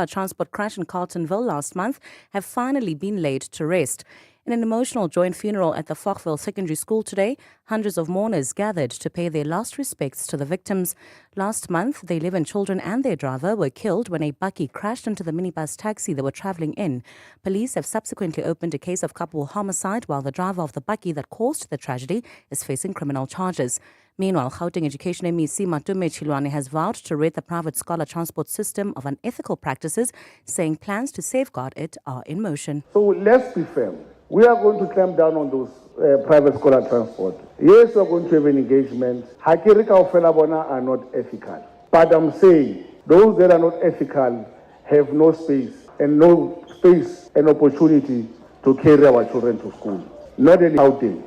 transport crash in Carltonville last month have finally been laid to rest. In an emotional joint funeral at the Fochville Secondary School today, hundreds of mourners gathered to pay their last respects to the victims. Last month, the 11 children and their driver were killed when a bakkie crashed into the minibus taxi they were travelling in. Police have subsequently opened a case of culpable homicide, while the driver of the bakkie that caused the tragedy is facing criminal charges. Meanwhile, Gauteng Education MEC Matume Chilwane has vowed to rid the private scholar transport system of unethical practices, saying plans to safeguard it are in motion. So let's be firm. We are going to clamp down on those private scholar transport. Yes, we are going to have an engagement. Hakiri kaofela bona are not ethical. But I'm saying those that are not ethical have no space and opportunity to carry our children to school. Not any outing.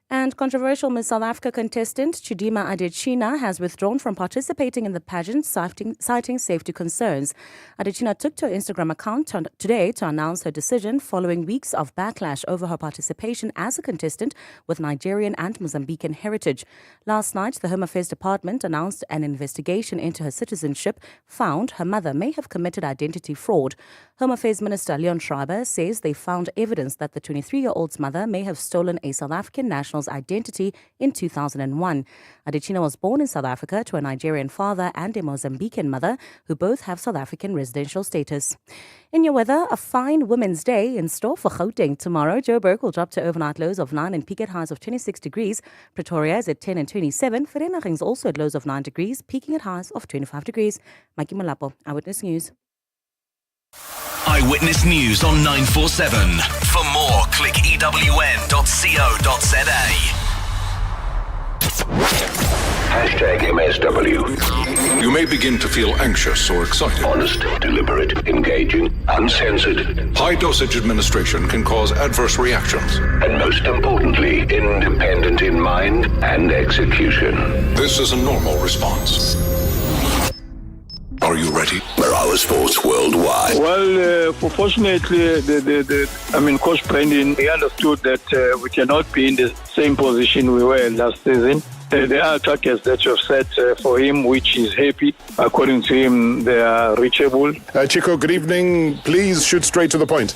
And controversial Miss South Africa contestant Chidima Adetshina has withdrawn from participating in the pageant, citing safety concerns. Adetshina took to her Instagram account today to announce her decision following weeks of backlash over her participation as a contestant with Nigerian and Mozambican heritage. Last night, the Home Affairs Department announced an investigation into her citizenship found her mother may have committed identity fraud. Home Affairs Minister Leon Schreiber says they found evidence that the 23-year-old's mother may have stolen a South African national's identity in 2001. Adetshina was born in South Africa to a Nigerian father and a Mozambican mother who both have South African residential status. In your weather, a fine Women's Day in store for Gauteng tomorrow. Joburg will drop to overnight lows of 9 and peak at highs of 26 degrees. Pretoria is at 10 and 27. Vereeniging is also at lows of 9 degrees, peaking at highs of 25 degrees. Maki Malapo, Eyewitness News. Eyewitness News on 947. For more, click ewn.co.za. #MSW. You may begin to feel anxious or excited. Honest, deliberate, engaging, uncensored. High dosage administration can cause adverse reactions. And most importantly, independent in mind and execution. This is a normal response. Are you ready? Marawa Sports Worldwide. Well, fortunately, Coach Brendan, he understood that we cannot be in the same position we were last season. There are targets that you have set for him, which is happy. According to him, they are reachable. Chico, good evening. Please shoot straight to the point.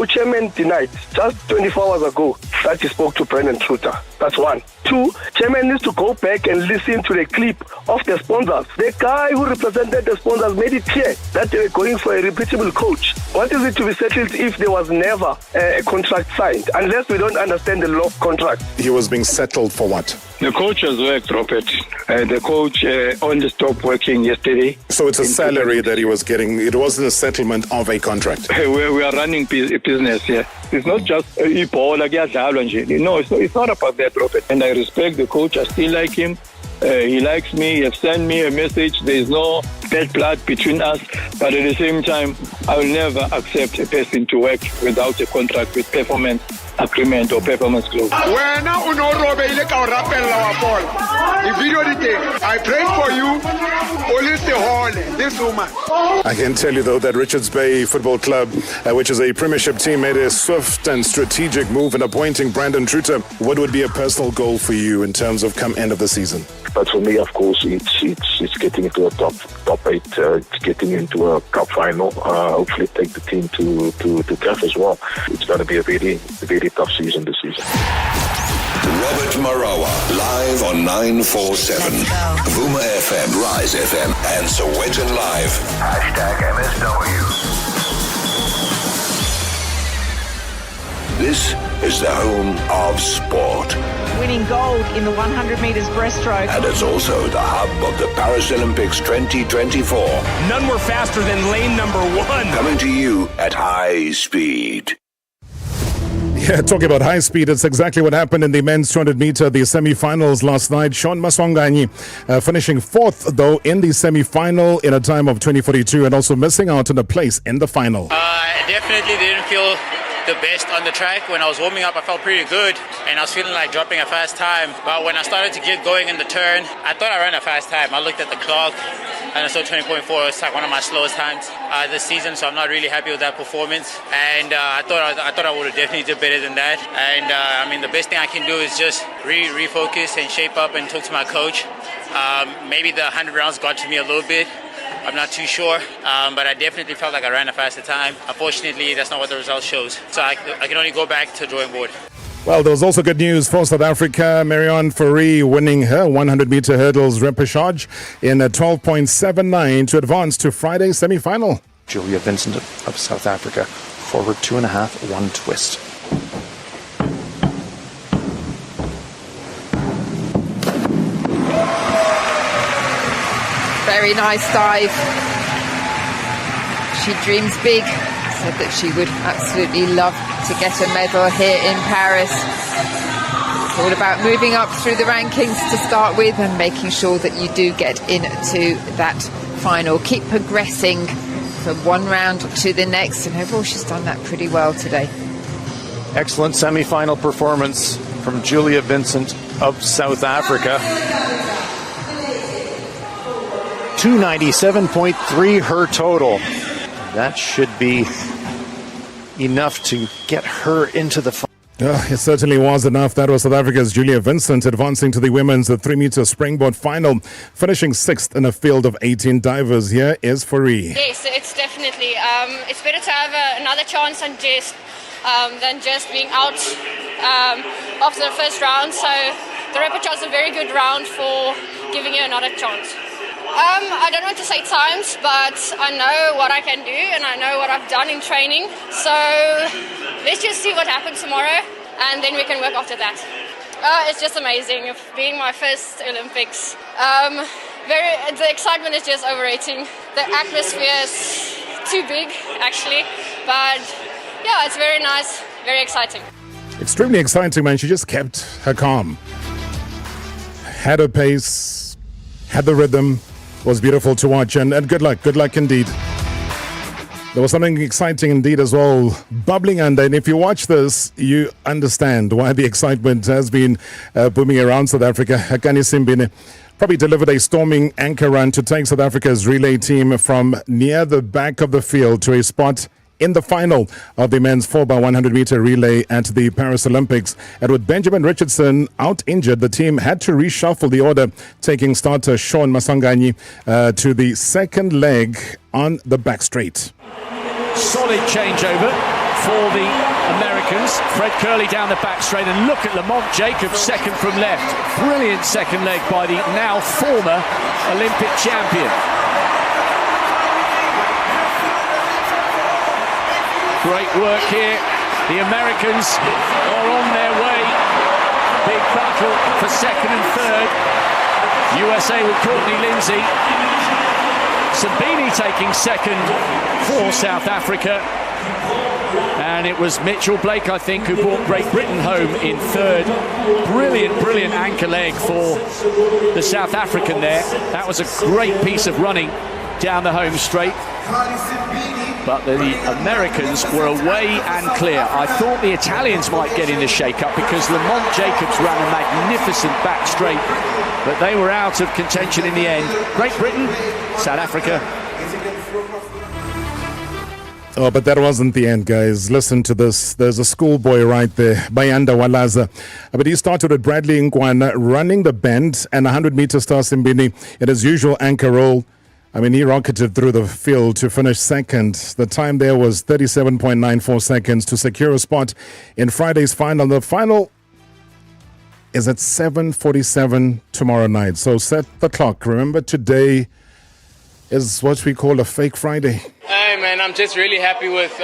Chairman denied just 24 hours ago that he spoke to Brendan Truter. That's one. Two, Chairman needs to go back and listen to the clip of the sponsors. The guy who represented the sponsors made it clear that they were going for a repeatable coach. What is it to be settled if there was never a contract signed? Unless we don't understand the law of contract. He was being settled for what? The coach has worked, Robert. The coach only stopped working yesterday. So it's a salary that he was getting. It wasn't a settlement of a contract. We are running a business here. It's not just no, it's not about that, Robert. And I respect the coach. I still like him. He likes me. He has sent me a message. There is no bad blood between us. But at the same time, I will never accept a person to work without a contract with performance agreement or performance clause. I prayed for you. Police the hall. This woman. I can tell you, though, that Richards Bay Football Club, which is a Premiership team, made a swift and strategic move in appointing Brandon Truter. What would be a personal goal for you in terms of come end of the season? But for me, of course, it's getting into a top 8, it's getting into a cup final. Hopefully take the team to CAF as well. It's going to be a very tough season this season. Robert Marawa, live on 947. Vuma FM, Rise FM, and Sowetan Live. #MSW. This is the home of sport. Winning gold in the 100 metres breaststroke. And it's also the hub of the Paris Olympics 2024. None were faster than lane number 1. Coming to you at high speed. Yeah, talking about high speed, it's exactly what happened in the men's 200 meter, the semi-finals last night. Shaun Maswanganyi finishing 4th, though, in the semi-final in a time of 20:42 and also missing out on a place in the final. Definitely didn't feel the best on the track. When I was warming up, I felt pretty good and I was feeling like dropping a fast time. But when I started to get going in the turn, I thought I ran a fast time. I looked at the clock and I saw 20.4. It's like one of my slowest times this season, so I'm not really happy with that performance. And I thought I would have definitely did better than that. And the best thing I can do is just refocus and shape up and talk to my coach. Maybe the 100 rounds got to me a little bit. I'm not too sure, but I definitely felt like I ran a faster time. Unfortunately, that's not what the result shows. So I can only go back to the drawing board. Well, there was also good news for South Africa. Marion Fourie winning her 100-meter hurdles repechage in a 12.79 to advance to Friday's semi-final. Julia Vincent of South Africa, forward 2.5, 1 twist. Very nice dive. She dreams big. Said that she would absolutely love to get a medal here in Paris. It's all about moving up through the rankings to start with and making sure that you do get into that final. Keep progressing from one round to the next, and overall she's done that pretty well today. Excellent semi-final performance from Julia Vincent of South Africa. 297.3 her total. That should be enough to get her into the final. It certainly was enough. That was South Africa's Julia Vincent advancing to the women's 3-meter springboard final, finishing 6th in a field of 18 divers. Here is Fourie. Yes, it's definitely. It's better to have another chance than just being out after the first round. So the repechage is a very good round for giving you another chance. I don't want to say times, but I know what I can do and I know what I've done in training. So let's just see what happens tomorrow and then we can work after that. It's just amazing. Being my first Olympics. The excitement is just overrating. The atmosphere is too big, actually. But yeah, it's very nice, very exciting. Extremely exciting, man. She just kept her calm. Had her pace, had the rhythm. Was beautiful to watch, and good luck indeed. There was something exciting indeed as well bubbling under, and if you watch this, you understand why the excitement has been booming around South Africa. Akani Simbine probably delivered a storming anchor run to take South Africa's relay team from near the back of the field to a spot in the final of the men's 4x100-meter relay at the Paris Olympics. And with Benjamin Richardson out injured, the team had to reshuffle the order, taking starter Shaun Maswanganyi to the second leg on the back straight. Solid changeover for the Americans. Fred Curley down the back straight, and look at Lamont Jacobs second from left. Brilliant second leg by the now former Olympic champion. Great work here. The Americans are on their way. Big battle for second and third. USA with Courtney Lindsay. Mthombeni taking second for South Africa. And it was Mitchell Blake, I think, who brought Great Britain home in third. Brilliant anchor leg for the South African there. That was a great piece of running down the home straight. But the Americans were away and clear. I thought the Italians might get in the shake-up because Lamont Jacobs ran a magnificent back straight, but they were out of contention in the end. Great Britain, South Africa. Oh, but that wasn't the end, guys. Listen to this. There's a schoolboy right there, Bayanda Walaza. But he started with Bradley Nkwana running the bend and 100-meter star Simbini in his usual anchor role. I mean, he rocketed through the field to finish second. The time there was 37.94 seconds to secure a spot in Friday's final. The final is at 7:47 tomorrow night. So set the clock. Remember, today is what we call a fake Friday. Hey, man, I'm just really happy with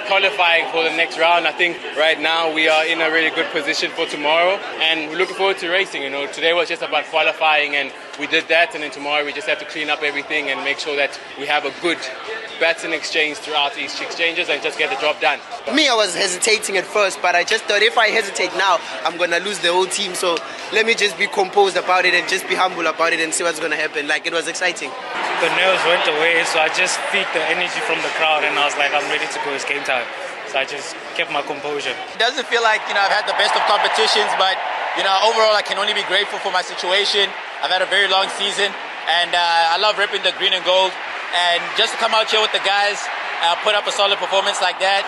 qualifying for the next round. I think right now we are in a really good position for tomorrow, and we're looking forward to racing. You know, today was just about qualifying, and we did that, and then tomorrow we just have to clean up everything and make sure that we have a good baton exchange throughout each exchanges and just get the job done. Me, I was hesitating at first, but I just thought if I hesitate now, I'm going to lose the whole team. So let me just be composed about it and just be humble about it and see what's going to happen. Like, it was exciting. The nerves went away, so I just felt the energy from the crowd, and I was like, I'm ready to go. It's game time. So I just kept my composure. It doesn't feel like, I've had the best of competitions, but, overall I can only be grateful for my situation. I've had a very long season, and I love ripping the green and gold. And just to come out here with the guys, put up a solid performance like that,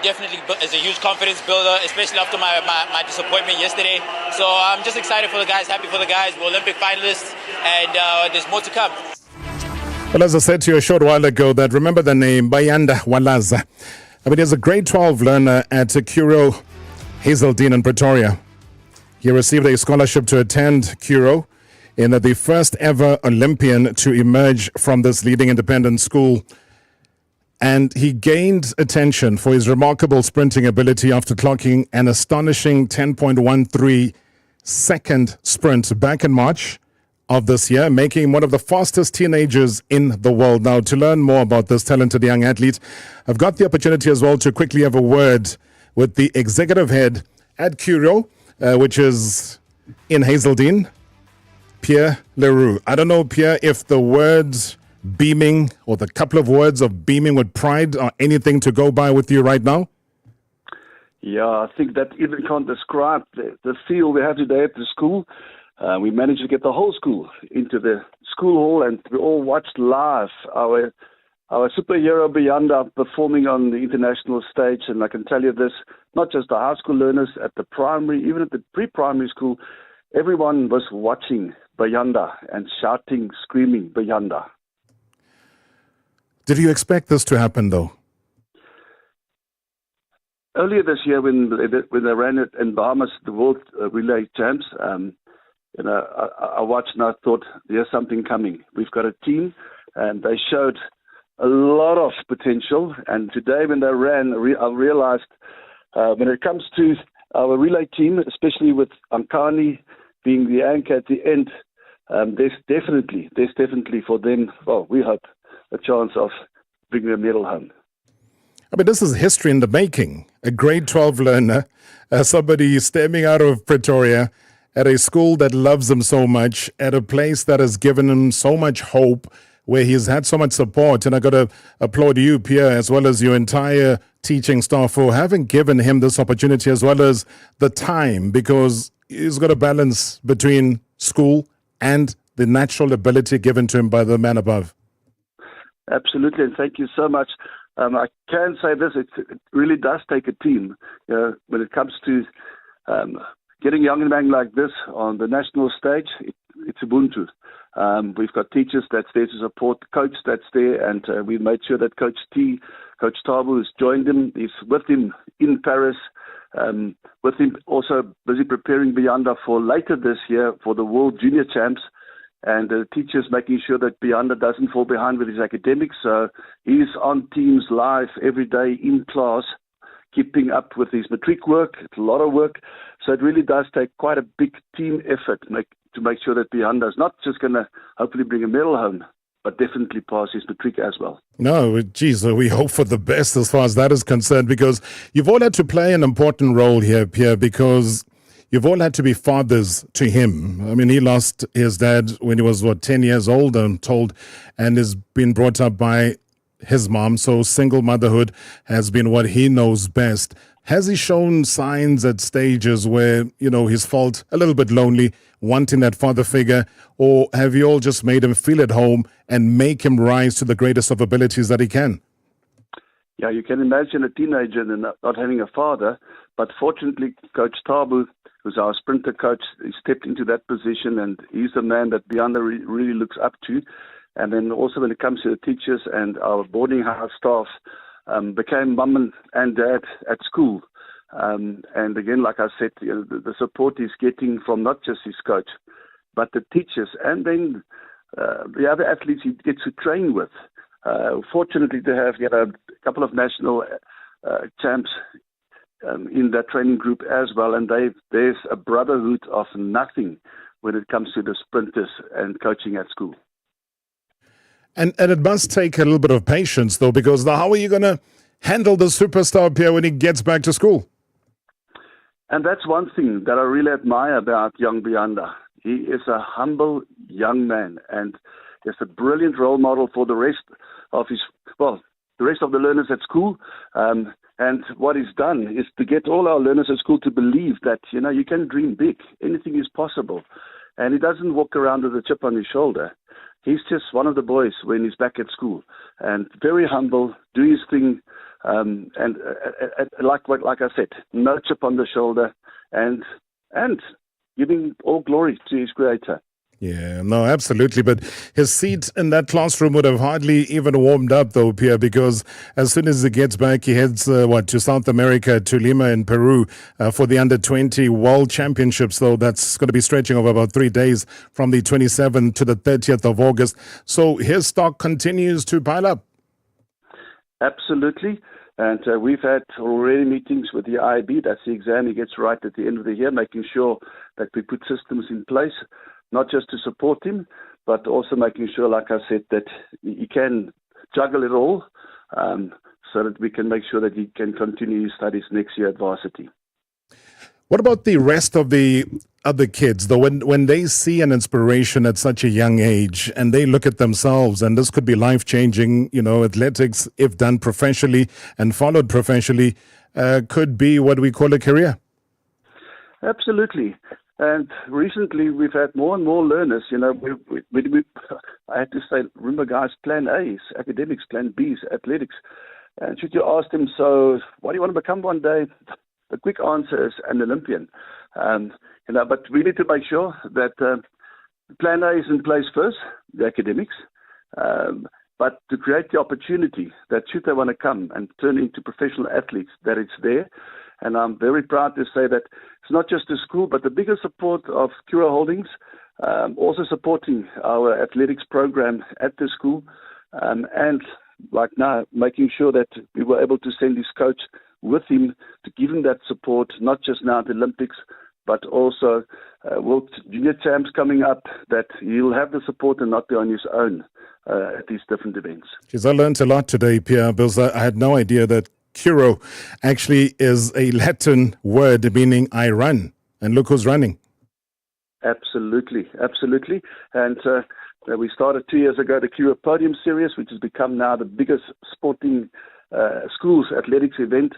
definitely is a huge confidence builder, especially after my disappointment yesterday. So I'm just excited for the guys, happy for the guys. We're Olympic finalists, and there's more to come. Well, as I said to you a short while ago, that remember the name Bayanda Walaza. I mean, he's a grade 12 learner at Curro Hazeldean in Pretoria. He received a scholarship to attend Curro in the first ever Olympian to emerge from this leading independent school. And he gained attention for his remarkable sprinting ability after clocking an astonishing 10.13 second sprint back in March of this year, making him one of the fastest teenagers in the world. Now, to learn more about this talented young athlete, I've got the opportunity as well to quickly have a word with the executive head at Curro, which is in Hazeldean, Pierre Leroux. I don't know, Pierre, if the words beaming or the couple of words of beaming with pride are anything to go by with you right now? Yeah, I think that even can't describe the feel we have today at the school. We managed to get the whole school into the school hall, and we all watched live our superhero Bayanda performing on the international stage. And I can tell you this, not just the high school learners, at the primary, even at the pre-primary school, everyone was watching Bayanda and shouting, screaming Bayanda. Did you expect this to happen, though? Earlier this year, when they ran it in Bahamas, the World Relay Champs, I watched and I thought, there's something coming. We've got a team, and they showed a lot of potential. And today, when they ran, I realized when it comes to our relay team, especially with Ankani being the anchor at the end, there's definitely for them, well, we hope, a chance of bringing a medal home. I mean, this is history in the making. A grade 12 learner, somebody stemming out of Pretoria at a school that loves him so much, at a place that has given him so much hope, where he's had so much support. And I got to applaud you, Pierre, as well as your entire teaching staff for having given him this opportunity, as well as the time, because he's got a balance between school and the natural ability given to him by the man above. Absolutely, and thank you so much. I can say this, it really does take a team. When it comes to getting a young man like this on the national stage, it's Ubuntu. We've got teachers that's there to support, coach that's there, and we made sure that Coach Tabu has joined him. He's with him in Paris, with him also busy preparing Bayanda for later this year for the World Junior Champs. And the teachers making sure that Bayanda doesn't fall behind with his academics. So he's on Teams live every day in class, keeping up with his matric work. It's a lot of work. So it really does take quite a big team effort to make sure that Bayanda is not just going to hopefully bring a medal home, but definitely pass his matric as well. No, geez, we hope for the best as far as that is concerned, because you've all had to play an important role here, Pierre, because you've all had to be fathers to him. I mean, he lost his dad when he was, 10 years old, I'm told, and has been brought up by his mom. So single motherhood has been what he knows best. Has he shown signs at stages where, he's felt a little bit lonely, wanting that father figure, or have you all just made him feel at home and make him rise to the greatest of abilities that he can? Yeah, you can imagine a teenager and not having a father, but fortunately, Coach Tabu, who's our sprinter coach, he stepped into that position, and he's the man that Bayanda really looks up to. And then also when it comes to the teachers and our boarding house staff, became mum and dad at school. And again, like I said, the support he's getting from not just his coach, but the teachers, and then the other athletes he gets to train with. Fortunately to have a couple of national champs in that training group as well, and there's a brotherhood of nothing when it comes to the sprinters and coaching at school. And it must take a little bit of patience, though, because how are you going to handle the superstar, Pierre, when he gets back to school? And that's one thing that I really admire about young Bayanda. He is a humble young man, and is a brilliant role model for the rest of the learners at school. And what he's done is to get all our learners at school to believe that, you can dream big. Anything is possible. And he doesn't walk around with a chip on his shoulder. He's just one of the boys when he's back at school. And very humble, do his thing. And like I said, no chip on the shoulder. And giving all glory to his creator. Yeah, no, absolutely. But his seat in that classroom would have hardly even warmed up, though, Pierre, because as soon as he gets back, he heads, to South America, to Lima in Peru for the Under-20 World Championships. So that's going to be stretching over about 3 days from the 27th to the 30th of August. So his stock continues to pile up. Absolutely. And we've had already meetings with the IB. That's the exam he gets right at the end of the year, making sure that we put systems in place, not just to support him, but also making sure, like I said, that he can juggle it all so that we can make sure that he can continue his studies next year at varsity. What about the rest of the other kids, though? When they see an inspiration at such a young age and they look at themselves, and this could be life-changing, athletics, if done professionally and followed professionally, could be what we call a career. Absolutely. And recently we've had more and more learners. I had to say, remember guys, plan A is academics, plan B is athletics. And should you ask them, so what do you want to become one day? The quick answer is an Olympian. But we need to make sure that plan A is in place first, the academics, but to create the opportunity that should they want to come and turn into professional athletes, that it's there. And I'm very proud to say that it's not just the school, but the bigger support of Cura Holdings, also supporting our athletics program at the school, and like now, making sure that we were able to send his coach with him to give him that support, not just now at the Olympics, but also World Junior Champs coming up, that he'll have the support and not be on his own at these different events. Jeez, I learned a lot today, Pierre, because I had no idea that Curo actually is a Latin word meaning I run. And look who's running. Absolutely. And we started 2 years ago the Cura Podium Series, which has become now the biggest sporting schools athletics event.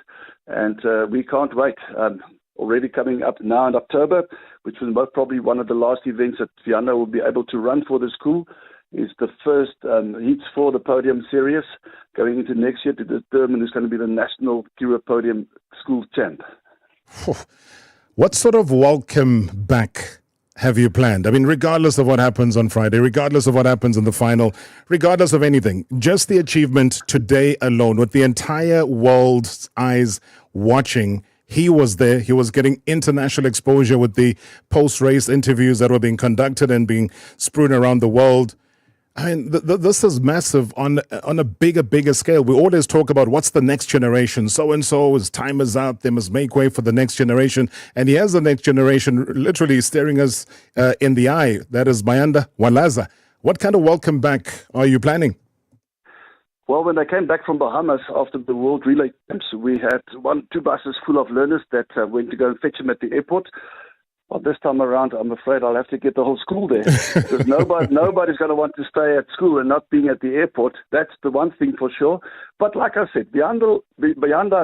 And we can't wait. Already coming up now in October, which was most probably one of the last events that Fiona will be able to run for the school, is the first heats for the Podium Series going into next year to determine who's going to be the national Cura Podium school champ. What sort of welcome back have you planned? I mean, regardless of what happens on Friday, regardless of what happens in the final, regardless of anything, just the achievement today alone, with the entire world's eyes watching. He was there. He was getting international exposure with the post-race interviews that were being conducted and being strewn around the world. I mean, this is massive on a bigger scale. We always talk about what's the next generation. So-and-so, his time is up. They must make way for the next generation. And he has the next generation literally staring us in the eye. That is Mayanda Walaza. What kind of welcome back are you planning? Well, when I came back from Bahamas after the World Relay Camps, we had 2 buses full of learners that went to go and fetch them at the airport. Well, this time around, I'm afraid I'll have to get the whole school there, because nobody's going to want to stay at school and not being at the airport. That's the one thing for sure. But like I said, Bayanda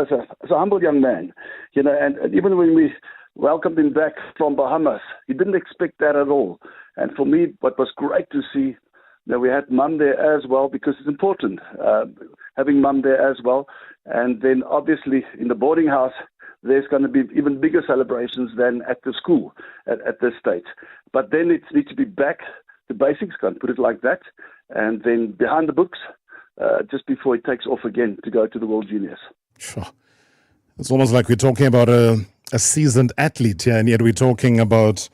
is a humble young man, and even when we welcomed him back from Bahamas, he didn't expect that at all. And for me, what was great to see, that we had Mum there as well, because it's important having Mum there as well. And then obviously in the boarding house, there's going to be even bigger celebrations than at the school at this stage. But then it needs to be back to basics, can't put it like that, and then behind the books just before he takes off again to go to the World Juniors. Sure. It's almost like we're talking about a seasoned athlete here, and yet we're talking about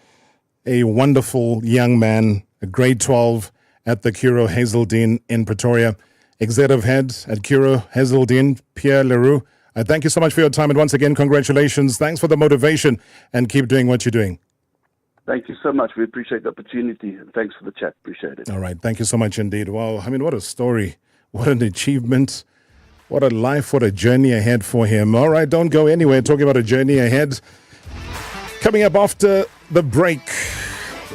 a wonderful young man, a grade 12 at the Curo Hazeldean in Pretoria. Executive head at Curo Hazeldean, Pierre Leroux. Thank you so much for your time, and once again, congratulations. Thanks for the motivation, and keep doing what you're doing. Thank you so much. We appreciate the opportunity, and thanks for the chat. Appreciate it. All right. Thank you so much indeed. Wow. I mean, what a story. What an achievement. What a life. What a journey ahead for him. All right. Don't go anywhere. Talking about a journey ahead. Coming up after the break,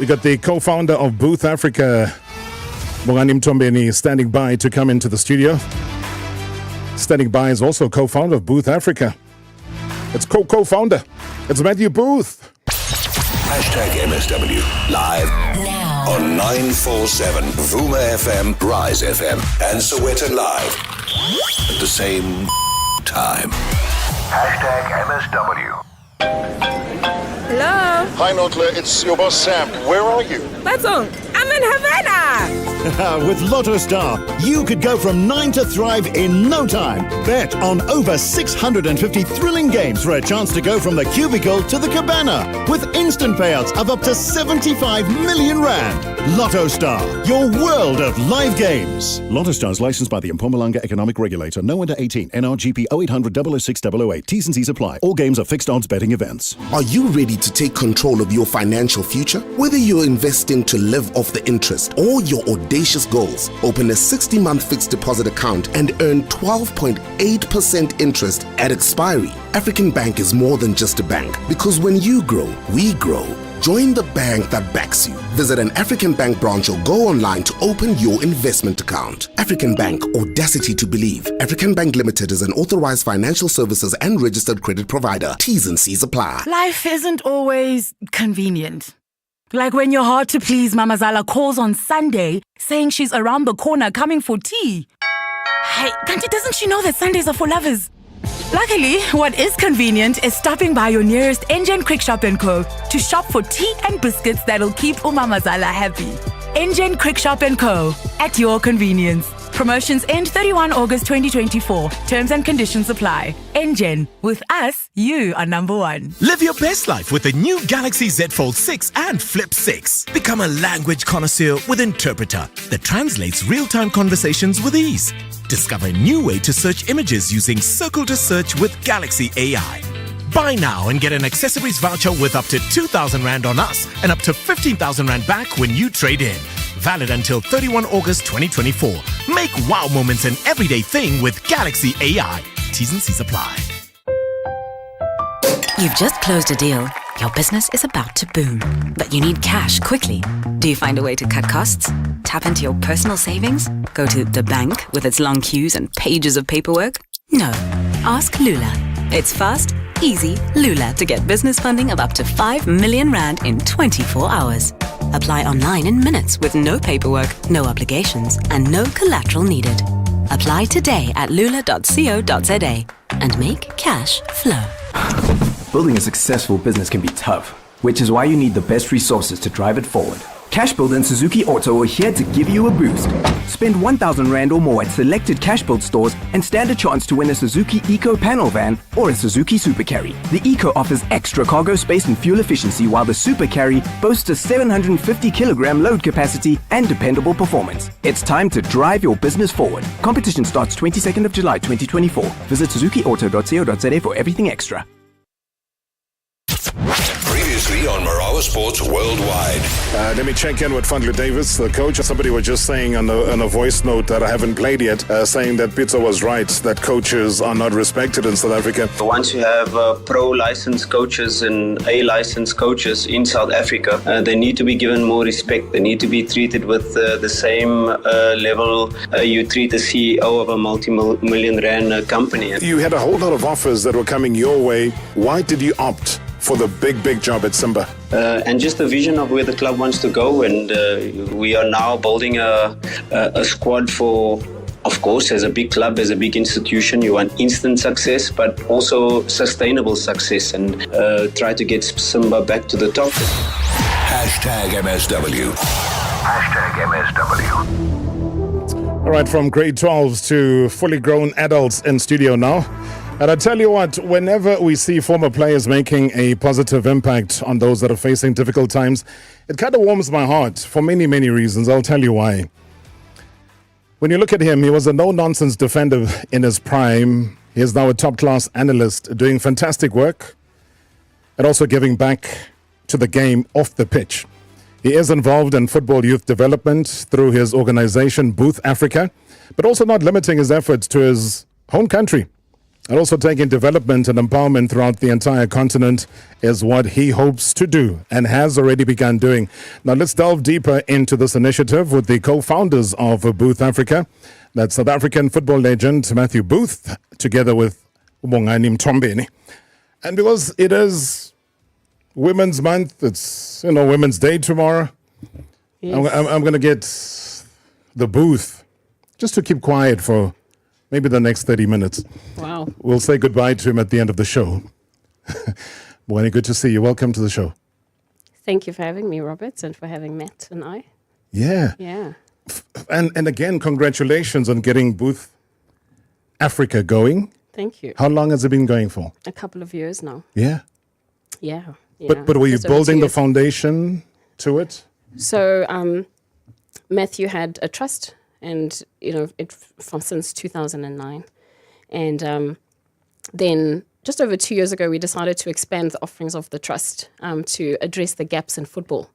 we got the co-founder of Booth Africa, Bongani Mthombeni, standing by to come into the studio. Standing by is also co-founder of Booth Africa. It's co-founder. It's Matthew Booth. #MSW live now on 947 Vuma FM, Rise FM, and Sowetan Live at the same time. #MSW. Hello. Hi, Notla. It's your boss, Sam. Where are you? That's on. I'm in Havana! With Lotto Star, you could go from 9 to thrive in no time. Bet on over 650 thrilling games for a chance to go from the cubicle to the cabana with instant payouts of up to 75 million rand. Lotto Star, your world of live games. Lotto Star is licensed by the Mpumalanga Economic Regulator. No under 18. NRGP 0800 006 008. T's and C's apply. All games are fixed odds betting events. Are you ready to take control of your financial future? Whether you're investing to live off the interest or your audacious goals, open a 60-month fixed deposit account and earn 12.8% interest at expiry. African Bank is more than just a bank, because when you grow, we grow. Join the bank that backs you. Visit an African Bank branch or go online to open your investment account. African Bank, audacity to believe. African Bank Limited is an authorized financial services and registered credit provider. T's and C's apply. Life isn't always convenient. Like when your hard to please Mama Zala calls on Sunday saying she's around the corner coming for tea. Hey, Kanti, doesn't she know that Sundays are for lovers? Luckily, what is convenient is stopping by your nearest Engen Quick Shop & Co. to shop for tea and biscuits that'll keep Umamazala happy. Engen Quick Shop & Co. at your convenience. Promotions end 31 August 2024. Terms and conditions apply. Engen, with us, you are number one. Live your best life with the new Galaxy Z Fold 6 and Flip 6. Become a language connoisseur with Interpreter that translates real-time conversations with ease. Discover a new way to search images using Circle to Search with Galaxy AI. Buy now and get an accessories voucher with up to 2,000 Rand on us and up to 15,000 Rand back when you trade in. Valid until 31 August 2024. Make wow moments an everyday thing with Galaxy AI. T's and C's apply. You've just closed a deal. Your business is about to boom, but you need cash quickly. Do you find a way to cut costs? Tap into your personal savings? Go to the bank with its long queues and pages of paperwork? No. Ask Lula. It's fast, easy Lula to get business funding of up to 5 million Rand in 24 hours. Apply online in minutes with no paperwork, no obligations, and no collateral needed. Apply today at lula.co.za and make cash flow. Building a successful business can be tough, which is why you need the best resources to drive it forward. Cashbuild and Suzuki Auto are here to give you a boost. Spend 1,000 Rand or more at selected Cashbuild stores and stand a chance to win a Suzuki Eco panel van or a Suzuki Super Carry. The Eco offers extra cargo space and fuel efficiency, while the Super Carry boasts a 750 kilogram load capacity and dependable performance. It's time to drive your business forward. Competition starts 22nd of July 2024. Visit suzukiauto.co.za for everything extra. Previously on Marawa Sports Worldwide. Let me check in with Fundley Davis, the coach. Somebody was just saying on a voice note that I haven't played yet, saying that Pizzo was right, that coaches are not respected in South Africa. Once you have pro-licensed coaches and A-licensed coaches in South Africa, they need to be given more respect. They need to be treated with the same level you treat the CEO of a multi-million rand company. You had a whole lot of offers that were coming your way. Why did you opt for the big job at Simba? And just the vision of where the club wants to go, and we are now building a squad for, of course, as a big club, as a big institution, you want instant success, but also sustainable success, and try to get Simba back to the top. #MSW. #MSW. All right, from grade 12s to fully grown adults in studio now. And I tell you what, whenever we see former players making a positive impact on those that are facing difficult times, it kind of warms my heart for many reasons. I'll tell you why. When you look at him, he was a no-nonsense defender in his prime. He is now a top-class analyst doing fantastic work and also giving back to the game off the pitch. He is involved in football youth development through his organization, Booth Africa, but also not limiting his efforts to his home country. And also taking development and empowerment throughout the entire continent is what he hopes to do and has already begun doing. Now let's delve deeper into this initiative with the co-founders of Booth Africa. That's South African football legend Matthew Booth, together with Bongani Mthombeni. And because it is Women's Month, it's Women's Day tomorrow, yes. I'm going to get the Booth just to keep quiet for maybe the next 30 minutes. Wow. We'll say goodbye to him at the end of the show. Bonnie, good to see you. Welcome to the show. Thank you for having me, Robert, and for having Matt and I. Yeah. Yeah. And again, congratulations on getting Booth Africa going. Thank you. How long has it been going for? A couple of years now. Yeah. Yeah. But were you Just over 2 building the years. foundation to it? So Matthew had a trust, and since 2009, and then just over 2 years ago, we decided to expand the offerings of the trust to address the gaps in football.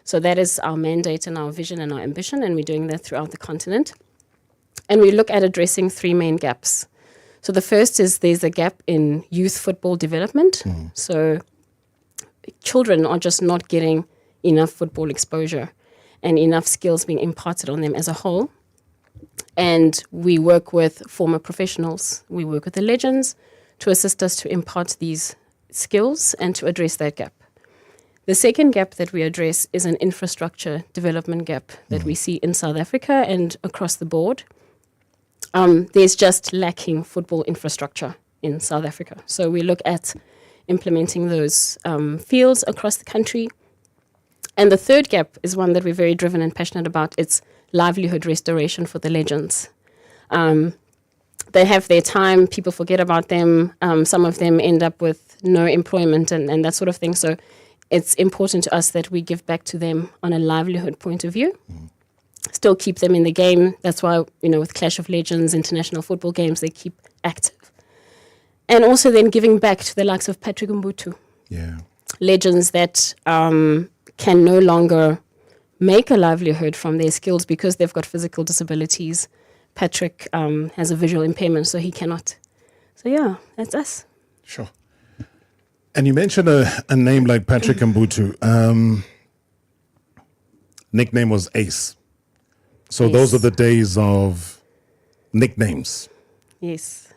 So that is our mandate and our vision and our ambition, and we're doing that throughout the continent. And we look at addressing 3 main gaps. So the first is there's a gap in youth football development. So children are just not getting enough football exposure and enough skills being imparted on them as a whole. And we work with former professionals. We work with the legends to assist us to impart these skills and to address that gap. The second gap that we address is an infrastructure development gap that we see in South Africa and across the board. There's just lacking football infrastructure in South Africa. So we look at implementing those fields across the country. And the third gap is one that we're very driven and passionate about. It's livelihood restoration for the legends. They have their time, people forget about them. Some of them end up with no employment and that sort of thing. So it's important to us that we give back to them on a livelihood point of view. Still keep them in the game. That's why, with Clash of Legends, international football games, they keep active. And also then giving back to the likes of Patrick Mbutu. Yeah. Legends that can no longer make a livelihood from their skills because they've got physical disabilities. Patrick has a visual impairment, so he cannot. So yeah, that's us. Sure. And you mentioned a name like Patrick Mbutu. Nickname was Ace. So Yes. those are the days of nicknames. Yes.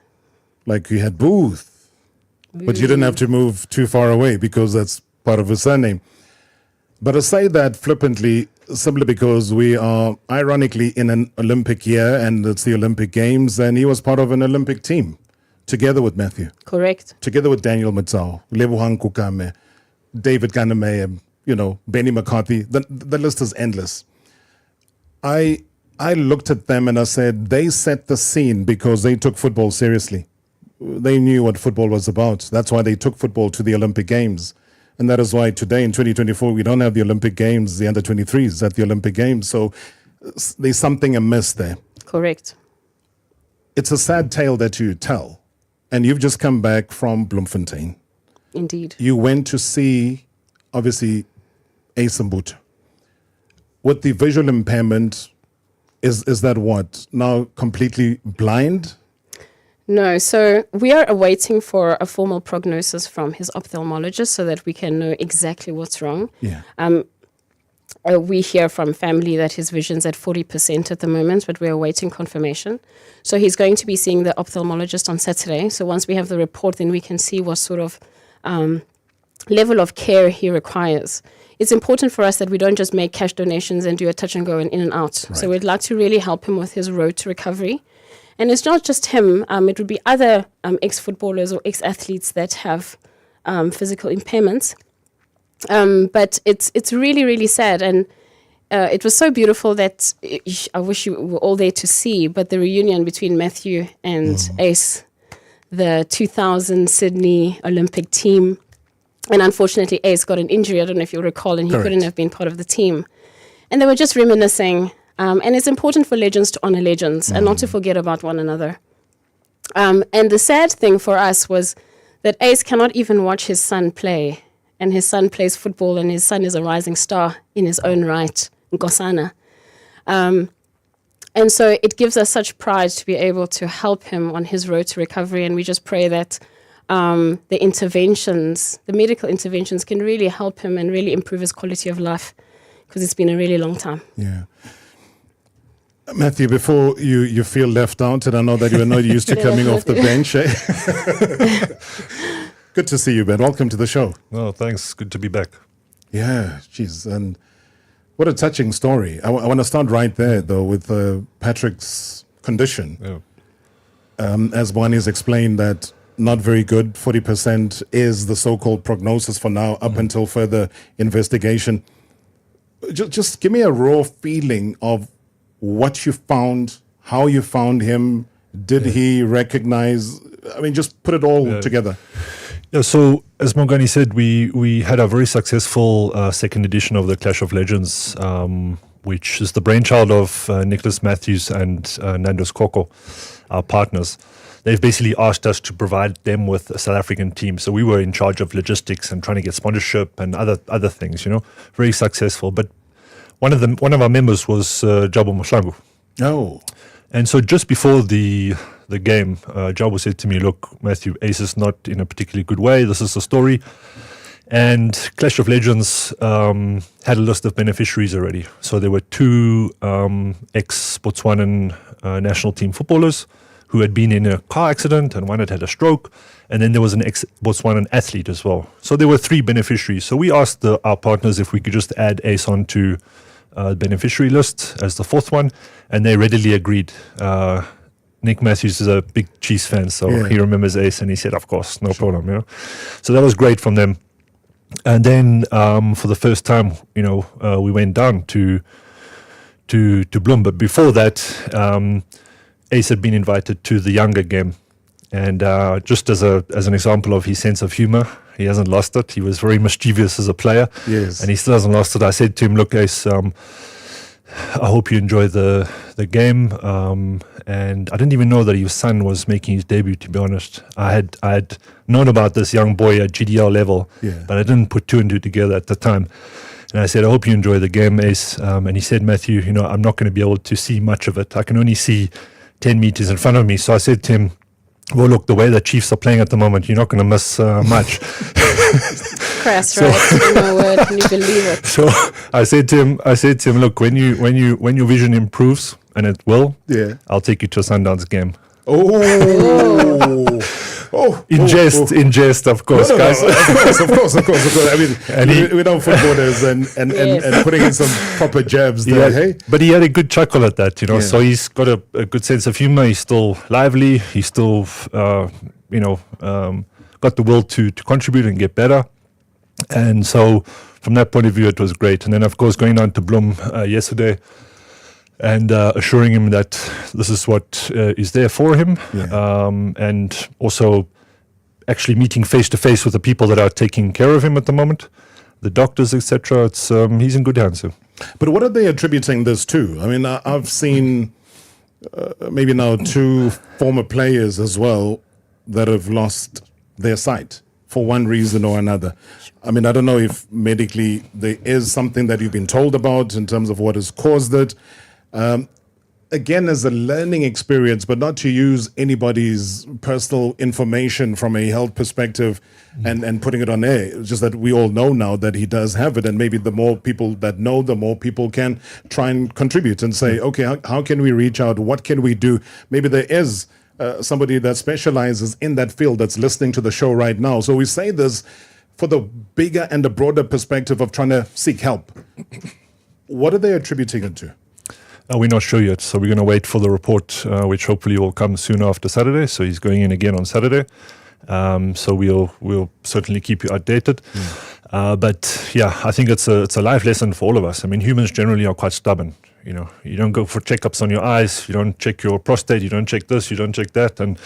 Like you had Booth, but you didn't have to move too far away because that's part of his surname. But I say that flippantly simply because we are ironically in an Olympic year and it's the Olympic Games, and he was part of an Olympic team together with Matthew. Correct. Together with Daniel Matsao, Lebohang Kukame, David Ganame, Benny McCarthy. The list is endless. I looked at them and I said, they set the scene because they took football seriously. They knew what football was about. That's why they took football to the Olympic Games. And that is why today in 2024, we don't have the Olympic Games, the under-23s at the Olympic Games. So there's something amiss there. Correct. It's a sad tale that you tell. And you've just come back from Bloemfontein. Indeed. You went to see, obviously, Ace Mbutu. With the visual impairment, is that what? Now completely blind? No, so we are awaiting for a formal prognosis from his ophthalmologist so that we can know exactly what's wrong. Yeah. We hear from family that his vision's at 40% at the moment, but we're awaiting confirmation. So he's going to be seeing the ophthalmologist on Saturday. So once we have the report, then we can see what sort of level of care he requires. It's important for us that we don't just make cash donations and do a touch and go and in and out. Right. So we'd like to really help him with his road to recovery. And it's not just him. It would be other ex-footballers or ex-athletes that have physical impairments. But it's really, really sad. And it was so beautiful that I wish you were all there to see. But the reunion between Matthew and Ace, the 2000 Sydney Olympic team. And unfortunately, Ace got an injury. I don't know if you'll recall, and he Correct. couldn't have been part of the team. And they were just reminiscing. And it's important for legends to honor legends and not to forget about one another. And the sad thing for us was that Ace cannot even watch his son play. And his son plays football, and his son is a rising star in his own right, Nkosana. And so it gives us such pride to be able to help him on his road to recovery. And we just pray that the interventions, the medical interventions, can really help him and really improve his quality of life, because it's been a really long time. Yeah. Matthew, before you feel left out, and I know that you are not used to coming off the bench. Good to see you, Ben. Welcome to the show. Oh, thanks. Good to be back. Yeah, geez. And what a touching story. I want to start right there, though, with Patrick's condition. Yeah. As Bongani has explained, that not very good. 40% is the so-called prognosis for now, up until further investigation. Just give me a raw feeling of what you found, how you found him. Did he recognize? I mean, just put it all together. Yeah, so as Bongani said, we had a very successful second edition of the Clash of Legends, which is the brainchild of Nicholas Matthews and Nandos Koko, our partners. They've basically asked us to provide them with a South African team. So we were in charge of logistics and trying to get sponsorship and other things, very successful. But one of our members was Jabu Moslangu. Oh. And so just before the game, Jabu said to me, look, Matthew, Ace is not in a particularly good way. This is the story. And Clash of Legends had a list of beneficiaries already. So there were 2 ex-Botswanan national team footballers who had been in a car accident, and one had had a stroke. And then there was an ex-Botswanan athlete as well. So there were 3 beneficiaries. So we asked our partners if we could just add Ace onto beneficiary list as the 4th one, and they readily agreed. Nick Matthews is a big Chiefs fan, so he remembers Ace, and he said, of course, no problem. So that was great from them. And then for the first time, we went down to Bloem. But before that, Ace had been invited to the younger game, and just as an example of his sense of humor, he hasn't lost it. He was very mischievous as a player, and he still hasn't lost it. I said to him, look, Ace, I hope you enjoy the game. And I didn't even know that his son was making his debut, to be honest. I had known about this young boy at GDL level, but I didn't put 2 and 2 together at the time. And I said, I hope you enjoy the game, Ace. And he said, Matthew, I'm not going to be able to see much of it. I can only see 10 meters in front of me. So I said to him, well, look, the way the Chiefs are playing at the moment, you're not going to miss much. Crass, right? My word, can you believe it? So I said to him, look, when your vision improves, and it will, I'll take you to a Sundowns game. In jest, of course, guys. Of course. I mean, we know footballers and putting in some proper jabs there, hey? But he had a good chuckle at that, so he's got a good sense of humor. He's still lively. He's still, got the will to contribute and get better. And so from that point of view, it was great. And then, of course, going down to Bloem yesterday, and assuring him that this is what is there for him, and also actually meeting face-to-face with the people that are taking care of him at the moment, the doctors, etc. It's he's in good hands. But what are they attributing this to? I mean, I've seen maybe now 2 former players as well that have lost their sight for one reason or another. I mean, I don't know if medically there is something that you've been told about in terms of what has caused it. Again, as a learning experience, but not to use anybody's personal information from a health perspective and putting it on air. It's just that we all know now that he does have it, and maybe the more people that know, the more people can try and contribute and say, okay, how can we reach out? What can we do? Maybe there is somebody that specializes in that field that's listening to the show right now. So we say this for the bigger and the broader perspective of trying to seek help. What are they attributing it to? We're not sure yet, so we're going to wait for the report, which hopefully will come soon after Saturday. So he's going in again on Saturday. So we'll certainly keep you updated. But yeah, I think it's a life lesson for all of us. I mean, humans generally are quite stubborn. You don't go for checkups on your eyes. You don't check your prostate. You don't check this. You don't check that. And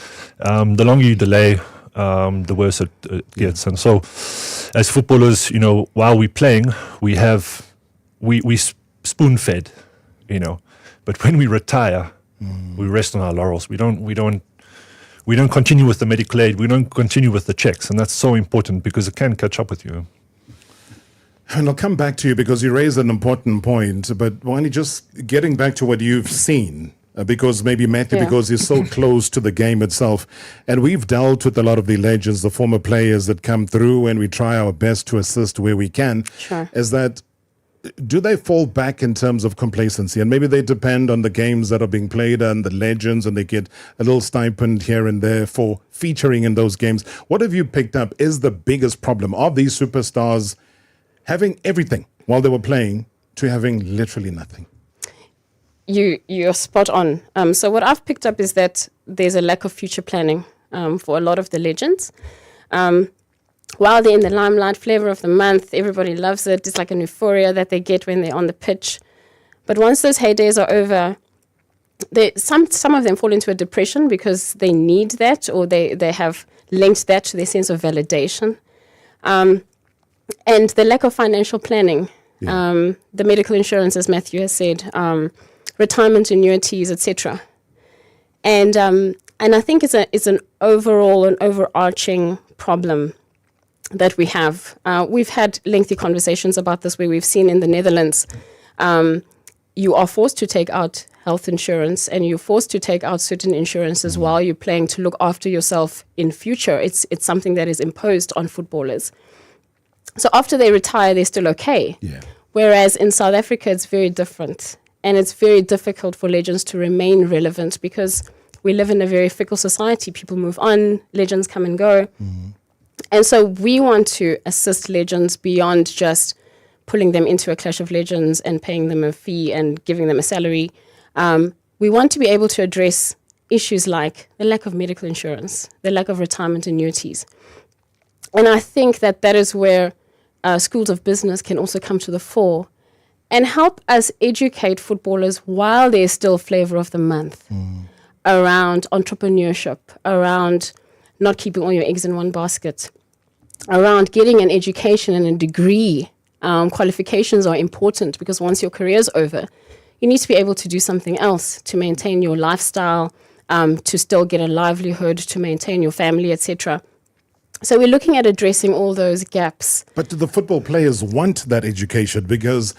the longer you delay, the worse it gets. And so, as footballers, while we're playing, we spoon fed. But when we retire, we rest on our laurels. We don't continue with the medical aid. We don't continue with the checks, and that's so important because it can catch up with you. And I'll come back to you because you raised an important point. But Wani, just getting back to what you've seen, because maybe Matthew, because he's so close to the game itself, and we've dealt with a lot of the legends, the former players that come through, and we try our best to assist where we can. Sure. Is that, do they fall back in terms of complacency? And maybe they depend on the games that are being played and the legends, and they get a little stipend here and there for featuring in those games. What have you picked up is the biggest problem of these superstars having everything while they were playing to having literally nothing? You're spot on. So what I've picked up is that there's a lack of future planning for a lot of the legends. while they're in the limelight, flavor of the month, everybody loves it. It's like an euphoria that they get when they're on the pitch. But once those heydays are over, some of them fall into a depression because they need that, or they have linked that to their sense of validation. And the lack of financial planning, the medical insurance, as Matthew has said, retirement annuities, etc. And I think it's an overarching problem that we have. We've had lengthy conversations about this where we've seen in the Netherlands, you are forced to take out health insurance and you're forced to take out certain insurances while you're playing to look after yourself in future. It's something that is imposed on footballers. So after they retire, they're still okay. Yeah. Whereas in South Africa, it's very different. And it's very difficult for legends to remain relevant because we live in a very fickle society. People move on, legends come and go. And so we want to assist legends beyond just pulling them into a Clash of Legends and paying them a fee and giving them a salary. We want to be able to address issues like the lack of medical insurance, the lack of retirement annuities. And I think that is where schools of business can also come to the fore and help us educate footballers while there's still flavor of the month around entrepreneurship, around not keeping all your eggs in one basket, around getting an education and a degree. Qualifications are important because once your career's over, you need to be able to do something else to maintain your lifestyle, to still get a livelihood, to maintain your family, etc. So we're looking at addressing all those gaps. But do the football players want that education? Because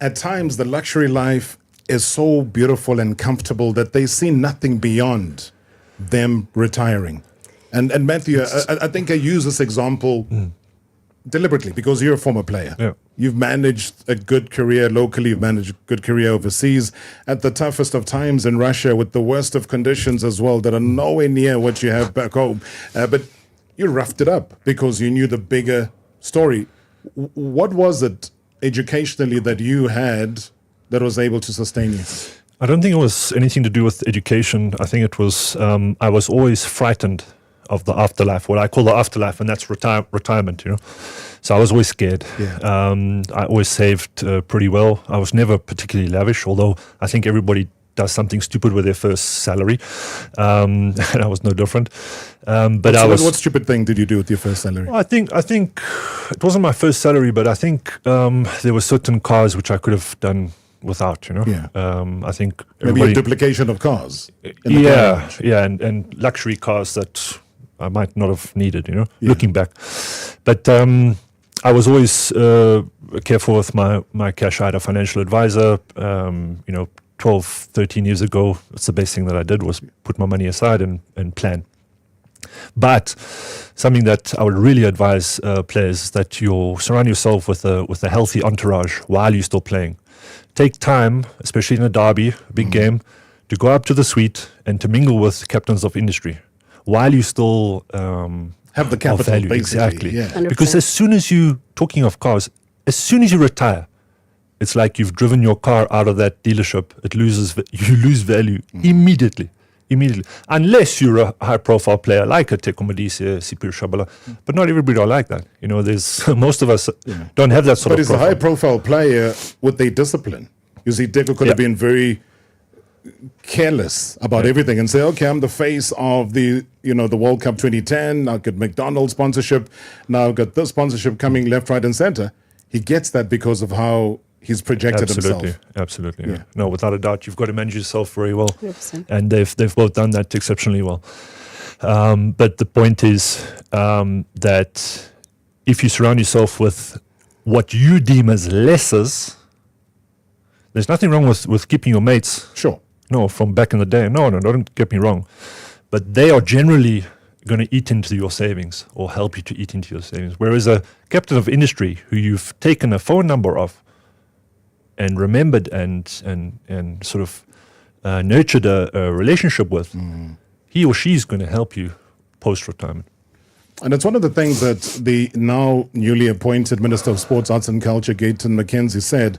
at times the luxury life is so beautiful and comfortable that they see nothing beyond them retiring. And Matthew, I think I use this example deliberately because you're a former player. Yeah. You've managed a good career locally, you've managed a good career overseas, at the toughest of times in Russia with the worst of conditions as well that are nowhere near what you have back home. But you roughed it up because you knew the bigger story. What was it educationally that you had that was able to sustain you? I don't think it was anything to do with education. I think it was, I was always frightened of the afterlife, what I call the afterlife, and that's retirement, you know. So I was always scared. Yeah. I always saved pretty well. I was never particularly lavish, although I think everybody does something stupid with their first salary. And I was no different. But what stupid thing did you do with your first salary? Well, I think it wasn't my first salary, but I think there were certain cars which I could have done without, you know. Yeah. I think maybe a duplication of cars. And luxury cars that I might not have needed, you know, looking back. But I was always careful with my cash. I had a financial advisor, 12, 13 years ago. It's the best thing that I did was put my money aside and plan. But something that I would really advise players is that you surround yourself with a healthy entourage while you're still playing. Take time, especially in a derby, a big game, to go up to the suite and to mingle with captains of industry while you still have the capital, value. basically. Exactly. Yeah. Because as soon as you, talking of cars, as soon as you retire, it's like you've driven your car out of that dealership. You lose value immediately, unless you're a high-profile player like a Teko Modise, Sipir Shabala. But not everybody are like that. You know, there's most of us don't have that sort but of profile. profile. But he's a high-profile player with a discipline. You see, Teko could have been very careless about everything and say, okay, I'm the face of the World Cup 2010. I've got McDonald's sponsorship. Now I've got this sponsorship coming left, right, and center. He gets that because of how he's projected himself. Absolutely. Yeah. No, without a doubt, you've got to manage yourself very well. 100%. And they've both done that exceptionally well. But the point is that if you surround yourself with what you deem as lessers, there's nothing wrong with keeping your mates. Sure. No, from back in the day. No, don't get me wrong. But they are generally going to eat into your savings or help you to eat into your savings. Whereas a captain of industry who you've taken a phone number of and remembered and sort of nurtured a relationship with, he or she is going to help you post-retirement. And it's one of the things that the now newly appointed Minister of Sports, Arts and Culture, Gayton McKenzie, said.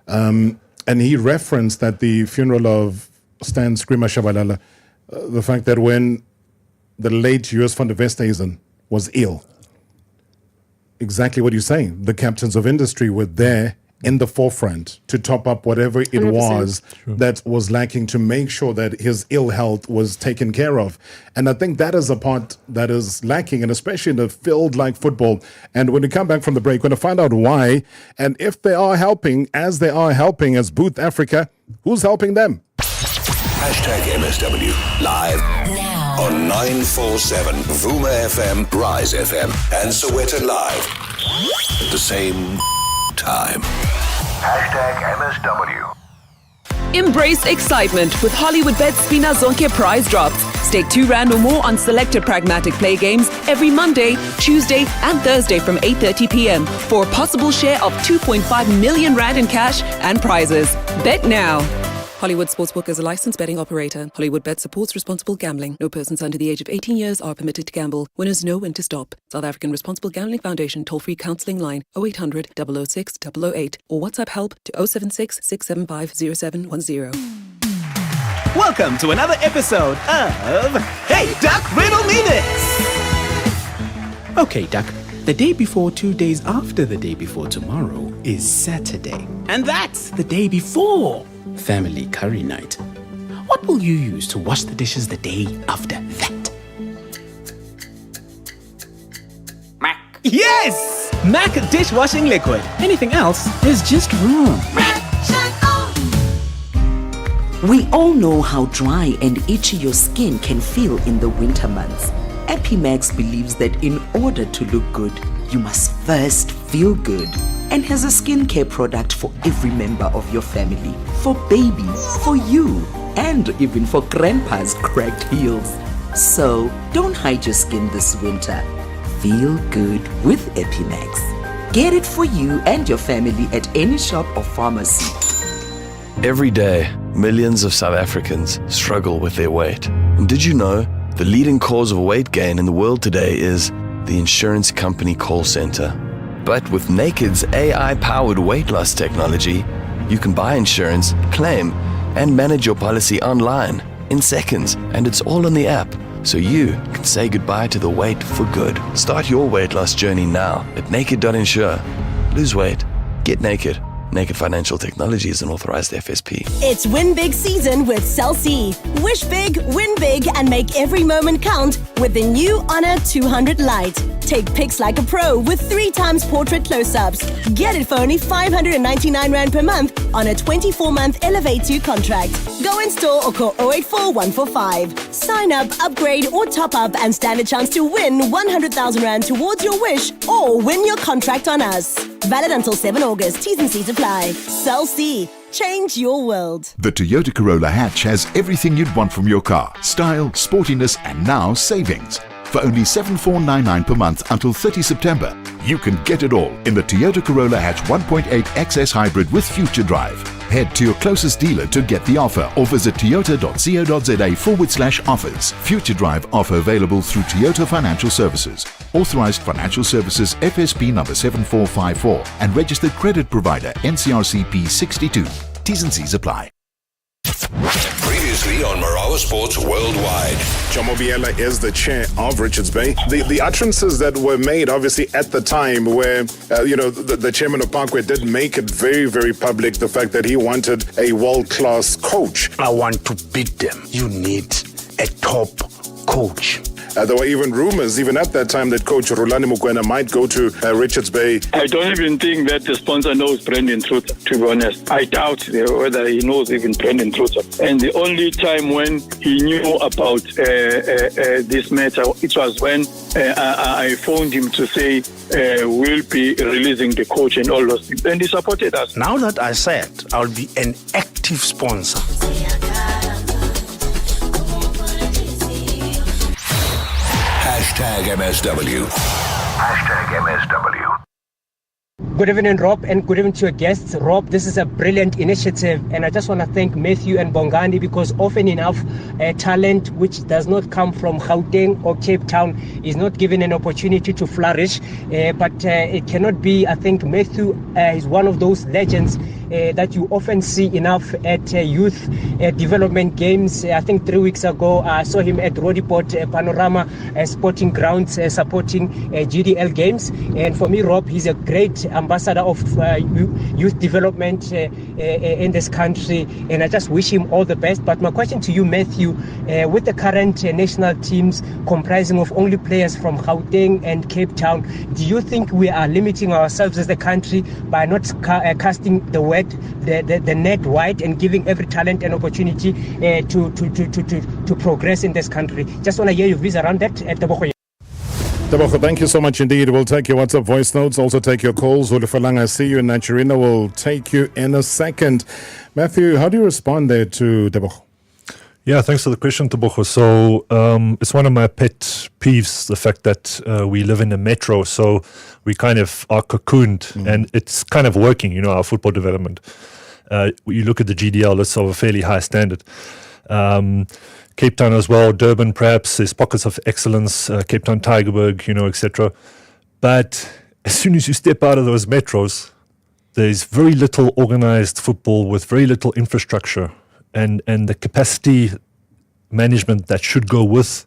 And he referenced at the funeral of Stan Skrima Shabalala, the fact that when the late Joos van der Westhuizen was ill, exactly what you're saying. The captains of industry were there in the forefront to top up whatever it 100%. was that was lacking, to make sure that his ill health was taken care of. And I think that is a part that is lacking, and especially in a field like football. And when we come back from the break, we're going to find out why, and if they are helping as they are helping as Booth Africa, who's helping them? #MSW live now on 947 Vuma FM, Rise FM, and Sowetan Live at the same time. #MSW. Embrace excitement with Hollywood Bet Spina Zonke prize drops. Stake R2 or more on selected pragmatic play games every Monday, Tuesday and Thursday from 8:30 p.m. for a possible share of 2.5 million rand in cash and prizes. Bet now. Hollywood Sportsbook is a licensed betting operator. Hollywood Bet supports responsible gambling. No persons under the age of 18 years are permitted to gamble. Winners know when to stop. South African Responsible Gambling Foundation toll-free counselling line 0800 006 008 or WhatsApp help to 076 675 0710. Welcome to another episode of Hey Duck, Riddle Me This! Okay, Duck, the day before 2 days after the day before tomorrow is Saturday. And that's the day before family curry night. What will you use to wash the dishes the day after that? Mac. Yes! Mac dishwashing liquid. Anything else is just wrong. We all know how dry and itchy your skin can feel in the winter months. Epimax believes that in order to look good, you must first feel good, and has a skincare product for every member of your family, for babies, for you, and even for grandpa's cracked heels. So don't hide your skin this winter. Feel good with Epimax. Get it for you and your family at any shop or pharmacy. Every day, millions of South Africans struggle with their weight. And did you know the leading cause of weight gain in the world today is the insurance company call center? But with Naked's AI-powered weight loss technology, you can buy insurance, claim, and manage your policy online in seconds, and it's all on the app, so you can say goodbye to the weight for good. Start your weight loss journey now at naked.insure. Lose weight. Get naked. Naked Financial Technology is an authorized FSP. It's win big season with Cell C. Wish big, win big, and make every moment count with the new Honor 200 Lite. Take pics like a pro with 3 times portrait close-ups. Get it for only 599 Rand per month on a 24-month Elevate You contract. Go in store or call 084 145. Sign up, upgrade, or top up and stand a chance to win 100,000 Rand towards your wish or win your contract on us. Valid until 7 August. T's and C's apply. Cell C. Change your world. The Toyota Corolla hatch has everything you'd want from your car. Style, sportiness, and now savings. For only $7,499 per month until 30 September, you can get it all in the Toyota Corolla hatch 1.8 XS Hybrid with Future Drive. Head to your closest dealer to get the offer or visit toyota.co.za/offers. Future Drive offer available through Toyota Financial Services. Authorized Financial Services FSP number 7454 and registered credit provider NCRCP 62. T's and C's apply. Previously on Marawa Sports Worldwide. Jomo Biela is the chair of Richards Bay. The utterances that were made, obviously, at the time where, the chairman of Parkway did make it very, very public, the fact that he wanted a world-class coach. I want to beat them. You need a top coach. There were even rumors, even at that time, that coach Rulani Mokoena might go to Richards Bay. I don't even think that the sponsor knows Brendan Truther, to be honest. I doubt whether he knows even Brendan Truther. And the only time when he knew about this matter, it was when I phoned him to say we'll be releasing the coach and all those things. And he supported us. Now that I said I'll be an active sponsor. #MSW. #MSW. Good evening, Rob, and good evening to your guests. Rob, this is a brilliant initiative, and I just want to thank Matthew and Bongani, because often enough, talent which does not come from Gauteng or Cape Town is not given an opportunity to flourish. But it cannot be. I think Matthew is one of those legends that you often see enough at youth development games. I think 3 weeks ago I saw him at Rodiport Panorama Sporting Grounds supporting GDL games. And for me, Rob, he's a great ambassador of youth development in this country, and I just wish him all the best. But my question to you, Matthew, with the current national teams comprising of only players from Gauteng and Cape Town, do you think we are limiting ourselves as a country by not casting the net wide and giving every talent an opportunity to progress in this country? Just want to hear your views around that. Tebogo, thank you so much indeed. We'll take your WhatsApp voice notes, also take your calls. Ulifelang, I see you in Naturina. We'll take you in a second. Matthew, how do you respond there to Tebogo? Yeah, thanks for the question, Tebogo. So it's one of my pet peeves, the fact that we live in a metro, so we kind of are cocooned, and it's kind of working, our football development. You look at the GDL, it's of a fairly high standard. Cape Town as well, Durban perhaps, there's pockets of excellence, Cape Town, Tygerberg, etc. But as soon as you step out of those metros, there's very little organized football with very little infrastructure and the capacity management that should go with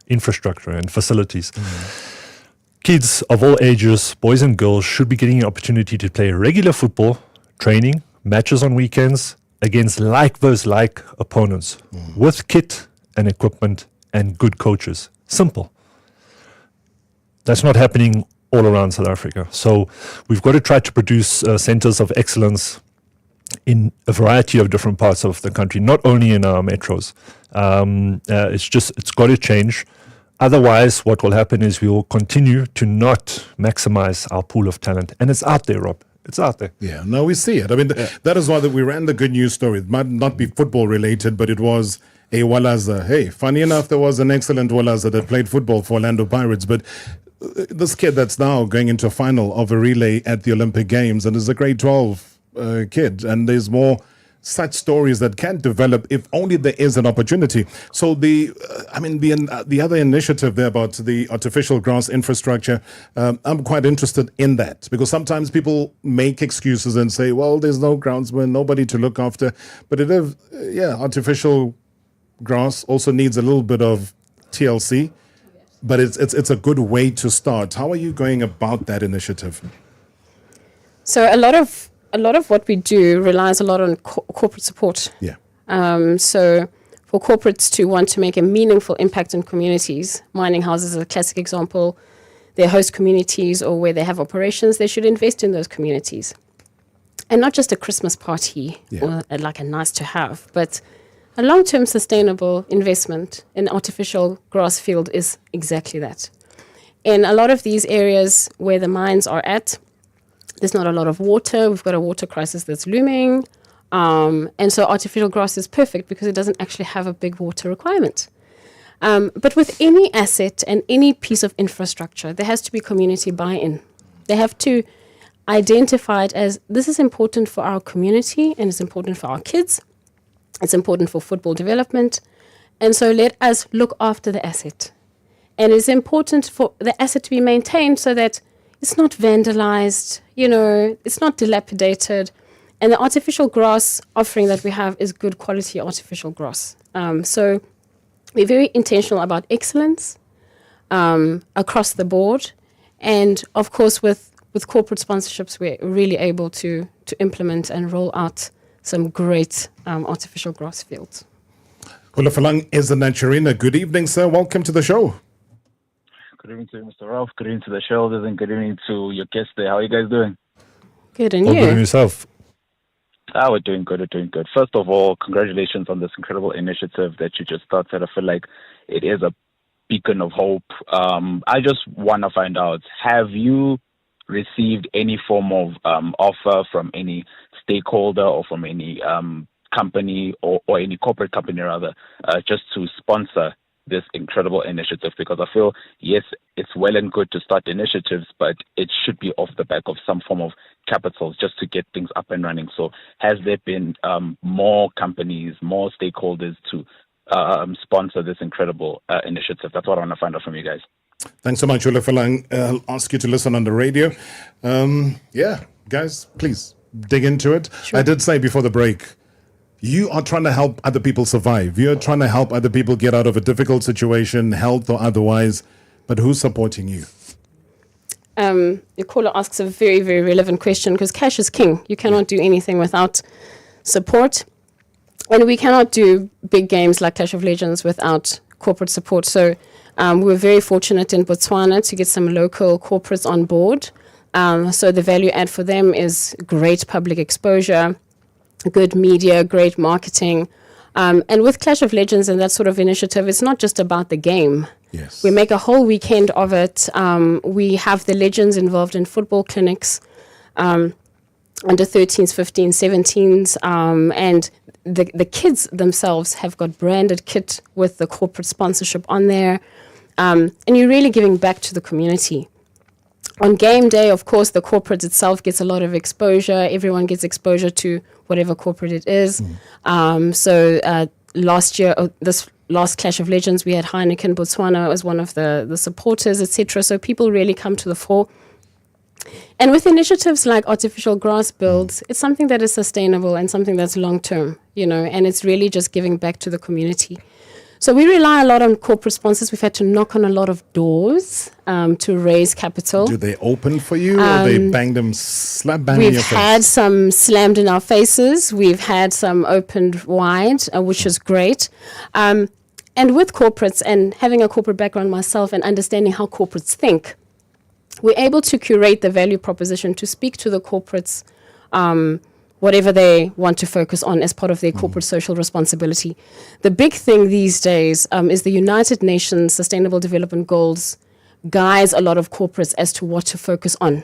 infrastructure and facilities. Kids of all ages, boys and girls, should be getting an opportunity to play regular football, training, matches on weekends against like opponents with kit and equipment and good coaches. Simple. That's not happening all around South Africa. So we've got to try to produce centers of excellence in a variety of different parts of the country, not only in our metros. It's got to change. Otherwise, what will happen is we will continue to not maximize our pool of talent. And it's out there, Rob. It's out there. Yeah, no, we see it. I mean, that is why we ran the good news story. It might not be football related, but it was a Walaza. Hey, funny enough, there was an excellent Walaza that played football for Orlando Pirates, but this kid that's now going into a final of a relay at the Olympic Games and is a grade 12 kid, and there's more such stories that can develop if only there is an opportunity. So the other initiative there about the artificial grass infrastructure, I'm quite interested in that, because sometimes people make excuses and say, well, there's no groundsman, nobody to look after. But artificial grass also needs a little bit of TLC, but it's a good way to start. How are you going about that initiative? So a lot of what we do relies a lot on corporate support. Yeah. So for corporates to want to make a meaningful impact in communities, mining houses is a classic example. Their host communities or where they have operations, they should invest in those communities. And not just a Christmas party or like a nice to have, but a long-term sustainable investment in artificial grass field is exactly that. In a lot of these areas where the mines are at, there's not a lot of water. We've got a water crisis that's looming. And so artificial grass is perfect because it doesn't actually have a big water requirement. But with any asset and any piece of infrastructure, there has to be community buy-in. They have to identify it as, this is important for our community and it's important for our kids. It's important for football development. And so let us look after the asset. And it's important for the asset to be maintained so that it's not vandalized, it's not dilapidated. And the artificial grass offering that we have is good quality artificial grass. So we're very intentional about excellence across the board. And of course, with corporate sponsorships, we're really able to implement and roll out some great artificial grass fields. Hulafalang is a Naturina. Good evening, sir. Welcome to the show. Good evening to you, Mr. Ralph. Good evening to the shoulders, and good evening to your guests there. How are you guys doing? Good, and you? Good, and yourself? We're doing good. First of all, congratulations on this incredible initiative that you just started. I feel like it is a beacon of hope. I just want to find out, have you received any form of offer from any stakeholder or from any company or any corporate company rather, just to sponsor this incredible initiative? Because I feel, yes, it's well and good to start initiatives, but it should be off the back of some form of capital just to get things up and running. So has there been more companies, more stakeholders to sponsor this incredible initiative? That's what I want to find out from you guys. Thanks so much, Hulafalang. I'll ask you to listen on the radio. Guys, please dig into it. Sure. I did say before the break, you are trying to help other people survive. You're trying to help other people get out of a difficult situation, health or otherwise. But who's supporting you? Your caller asks a very, very relevant question because cash is king. You cannot do anything without support. And we cannot do big games like Clash of Legends without corporate support. So we were very fortunate in Botswana to get some local corporates on board. So the value add for them is great public exposure, good media, great marketing. And with Clash of Legends and that sort of initiative, it's not just about the game. Yes. We make a whole weekend of it. We have the legends involved in football clinics, under 13s, 15s, 17s, and the kids themselves have got branded kit with the corporate sponsorship on there. And you're really giving back to the community. On game day, of course, the corporate itself gets a lot of exposure. Everyone gets exposure to whatever corporate it is. This last Clash of Legends, we had Heineken Botswana as one of the supporters, etc. So people really come to the fore. And with initiatives like artificial grass builds, it's something that is sustainable and something that's long-term, and it's really just giving back to the community. So we rely a lot on corporate sponsors. We've had to knock on a lot of doors to raise capital. Do they open for you or they slap bang in your face? We've had some slammed in our faces. We've had some opened wide, which is great. And with corporates and having a corporate background myself and understanding how corporates think, we're able to curate the value proposition to speak to the corporates, whatever they want to focus on as part of their corporate social responsibility. The big thing these days is the United Nations Sustainable Development Goals guides a lot of corporates as to what to focus on,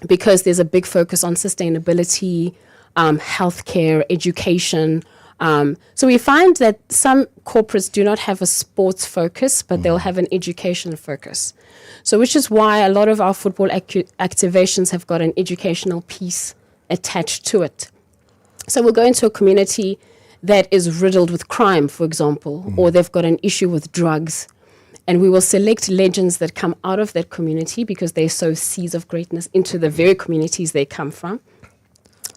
because there's a big focus on sustainability, healthcare, education. So we find that some corporates do not have a sports focus, but they'll have an education focus. So which is why a lot of our football activations have got an educational piece attached to it. So we'll go into a community that is riddled with crime, for example, or they've got an issue with drugs. And we will select legends that come out of that community because they sow seeds of greatness into the very communities they come from.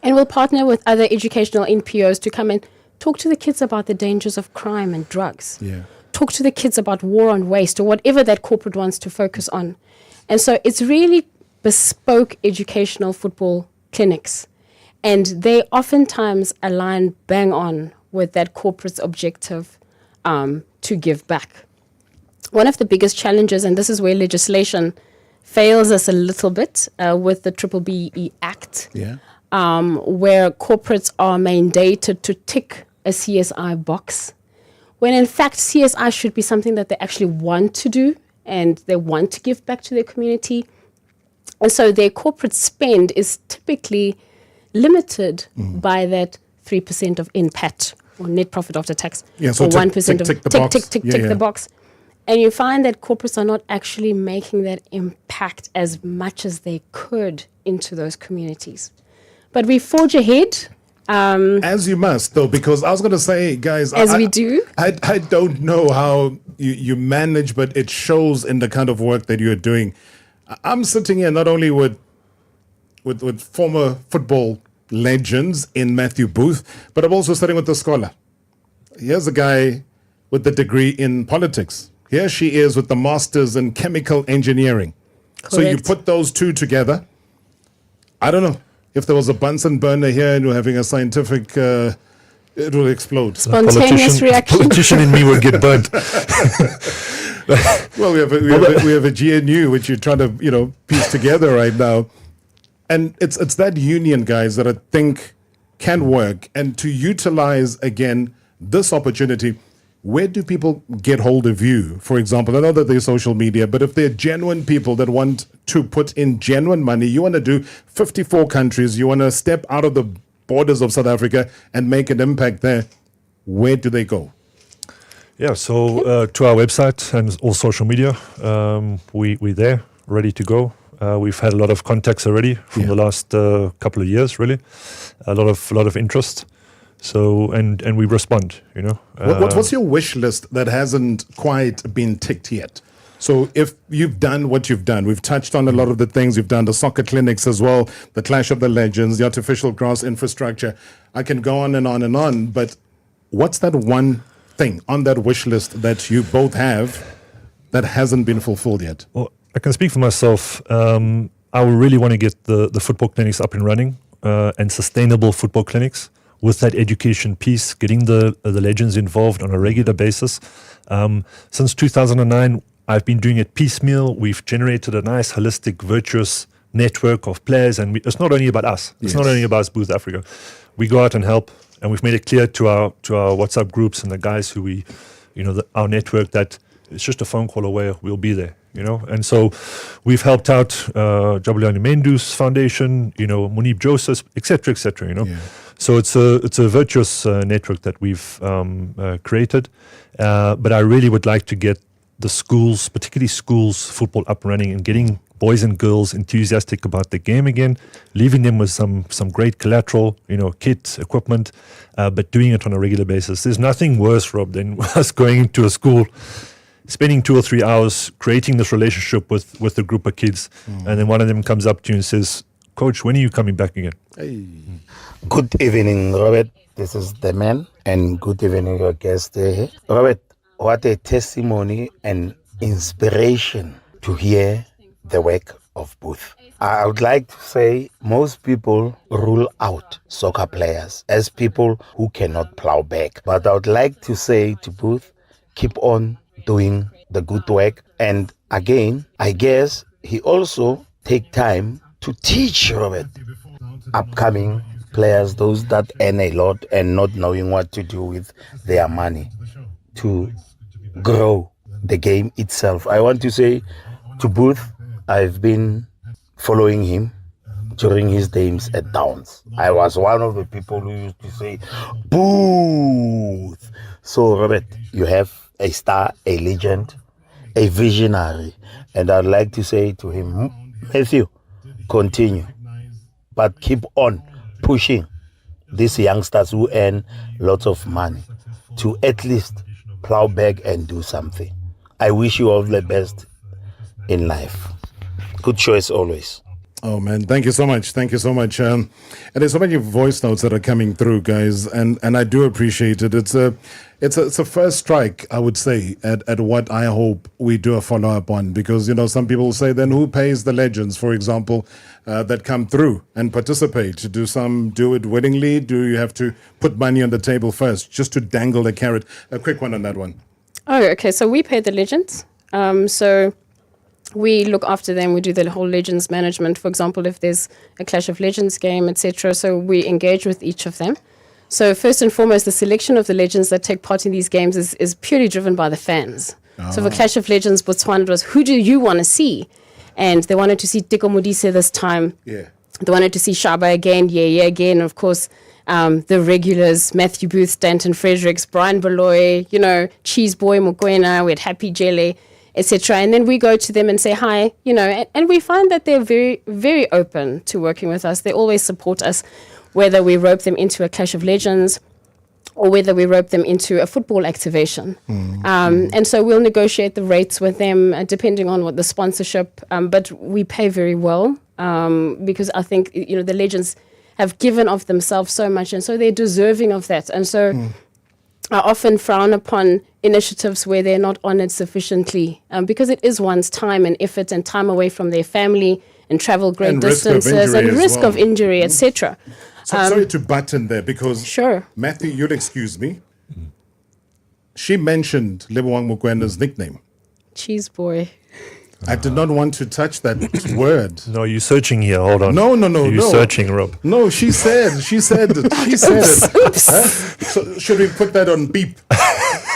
And we'll partner with other educational NPOs to come and talk to the kids about the dangers of crime and drugs. Yeah. Talk to the kids about war on waste or whatever that corporate wants to focus on. And so it's really bespoke educational football clinics. And they oftentimes align bang on with that corporate's objective to give back. One of the biggest challenges, and this is where legislation fails us a little bit with the BBBE Act, where corporates are mandated to tick a CSI box, when in fact CSI should be something that they actually want to do and they want to give back to their community. And so their corporate spend is typically limited by that 3% of NPAT or net profit after tax, so or 1% of tick the box. And you find that corporates are not actually making that impact as much as they could into those communities. But we forge ahead. As you must, though, because I was going to say, guys, we do. I don't know how you manage, but it shows in the kind of work that you're doing. I'm sitting here not only with former football legends in Matthew Booth, but I'm also sitting with the scholar. Here's a guy with the degree in politics. Here she is with the master's in chemical engineering. Correct. So you put those two together. I don't know. If there was a Bunsen burner here and you're having a scientific, it will explode. Spontaneous reaction. Politician in me would get burnt. Well, we have a GNU which you're trying to piece together right now, and it's that union, guys, that I think can work. And to utilize again this opportunity, where do people get hold of you? For example, I know that there's social media, but if they're genuine people that want to put in genuine money, you want to do 54 countries, you want to step out of the borders of South Africa and make an impact there, where do they go? Yeah, so to our website and all social media, we're there, ready to go. We've had a lot of contacts already from the last couple of years, really. A lot of interest. So and we respond, What's your wish list that hasn't quite been ticked yet? So if you've done what you've done, we've touched on a lot of the things you've done, the soccer clinics as well, the Clash of the Legends, the artificial grass infrastructure. I can go on and on and on, but what's that one thing on that wish list that you both have that hasn't been fulfilled yet? Well, I can speak for myself. I really want to get the football clinics up and running, and sustainable football clinics with that education piece, getting the legends involved on a regular basis. Since 2009, I've been doing it piecemeal. We've generated a nice, holistic, virtuous network of players, and it's not only about us. It's not only about Booth Africa. We go out and help, and we've made it clear to our WhatsApp groups and the guys who we, our network, that it's just a phone call away. We'll be there, And so we've helped out Jabulani Mendu's foundation, Munib Joseph, etc., etc. So it's a virtuous network that we've created. But I really would like to get the schools, particularly schools football, up and running, and getting boys and girls enthusiastic about the game again, leaving them with some great collateral, kit, equipment, but doing it on a regular basis. There's nothing worse, Rob, than us going into a school, spending 2 or 3 hours creating this relationship with a group of kids, and then one of them comes up to you and says, "Coach, when are you coming back again?" Hey. Good evening, Robert. This is the man, and good evening, your guest. Robert, what a testimony and inspiration to hear the work of Booth. I would like to say most people rule out soccer players as people who cannot plow back. But I would like to say to Booth, keep on doing the good work. And again, I guess he also take time to teach Robert, upcoming players, those that earn a lot and not knowing what to do with their money, to grow the game itself. I want to say to Booth, I've been following him during his days at Downs. I was one of the people who used to say, Booth. So Robert, you have a star, a legend, a visionary. And I'd like to say to him, Matthew, continue, but keep on pushing these youngsters who earn lots of money to at least plow back and do something. I wish you all the best in life. Good choice always. Oh man, thank you so much. Thank you so much. And there's so many voice notes that are coming through, guys, and I do appreciate it. It's a first strike, I would say, at what I hope we do a follow up on, because some people say, then who pays the legends, for example, that come through and participate? Do some do it willingly? Do you have to put money on the table first just to dangle the carrot? A quick one on that one. Oh, okay. So we pay the legends. So we look after them. We do the whole legends management. For example, if there's a Clash of Legends game, etc. So we engage with each of them. So first and foremost, the selection of the legends that take part in these games is purely driven by the fans. So for Clash of Legends, Botswana was, who do you want to see? And they wanted to see Teko Modise this time. Yeah. They wanted to see Shaba again, yeah again. And of course, the regulars, Matthew Booth, Stanton Fredericks, Brian Beloy, Cheese Boy Mokoena, we had Happy Jelly, etc. And then we go to them and say hi, and we find that they're very, very open to working with us. They always support us, whether we rope them into a Clash of Legends or whether we rope them into a football activation. And so we'll negotiate the rates with them depending on what the sponsorship, but we pay very well because I think, the legends have given of themselves so much, and so they're deserving of that. And so I often frown upon initiatives where they're not honored sufficiently because it is one's time and effort and time away from their family and travel great distances and risk of injury, etc. So sorry to butt in there because sure. Matthew, you'll excuse me. She mentioned Lebohang Mokwena's nickname. Cheese Boy. I did not want to touch that word. No, you're searching here. Hold on. No. You're searching, Rob. No, she said it. Oops. Huh? So should we put that on beep?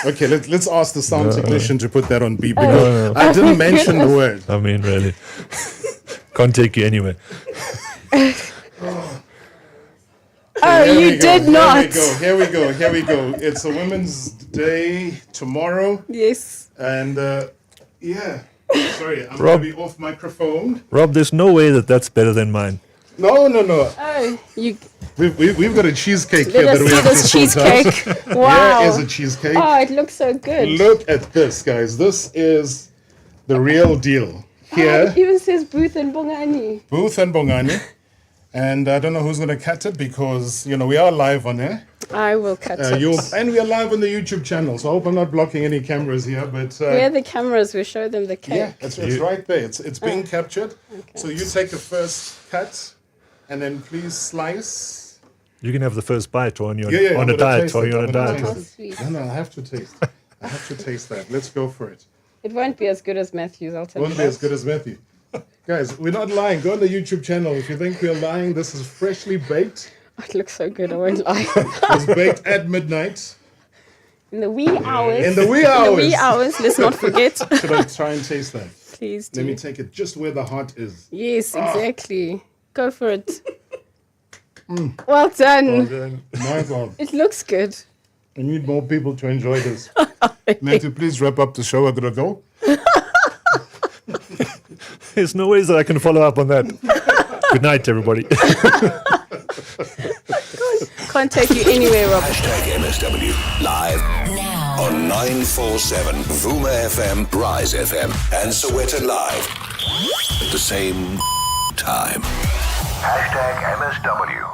Okay, let's ask the sound technician to put that on beep because I didn't mention the word. I mean, really. Can't take you anywhere. You did not. Here we go. It's a Women's Day tomorrow. Yes. And sorry, I'm going to be off microphone. Rob, there's no way that's better than mine. No. Oh, We've got a cheesecake here that we have to cheesecake. Wow. Here is a cheesecake. Oh, it looks so good. Look at this, guys. This is The real deal. Here, It even says Booth and Bongani. Booth and Bongani. And I don't know who's going to cut it because, we are live on air. I will cut it. And we are live on the YouTube channel, so I hope I'm not blocking any cameras here. But where are the cameras? We show them the cake. Yeah, it's right there. It's being captured. Okay. So you take the first cut, and then please slice. You can have the first bite on your I'm on a gonna diet taste or it. you're on a I'm gonna diet. taste it. No, I have to taste. I have to taste that. Let's go for it. It won't be as good as Matthew's. I'll tell you. Won't be as good as Matthew. Guys, we're not lying. Go on the YouTube channel. If you think we're lying, this is freshly baked. It looks so good, I won't lie. It was baked at midnight. In the wee hours. In the wee hours. In the wee hours, let's not forget. Should I try and taste that? Please do. Let me take it just where the heart is. Yes, exactly. Go for it. Well done. My God. It looks good. I need more people to enjoy this. Matthew, please wrap up the show. I gotta go. There's no ways that I can follow up on that. Good night, everybody. Can't take you anywhere, Rob. #MSW live now on 947 Vuma FM, Rise FM, and Sowetan Live at the same time. #MSW.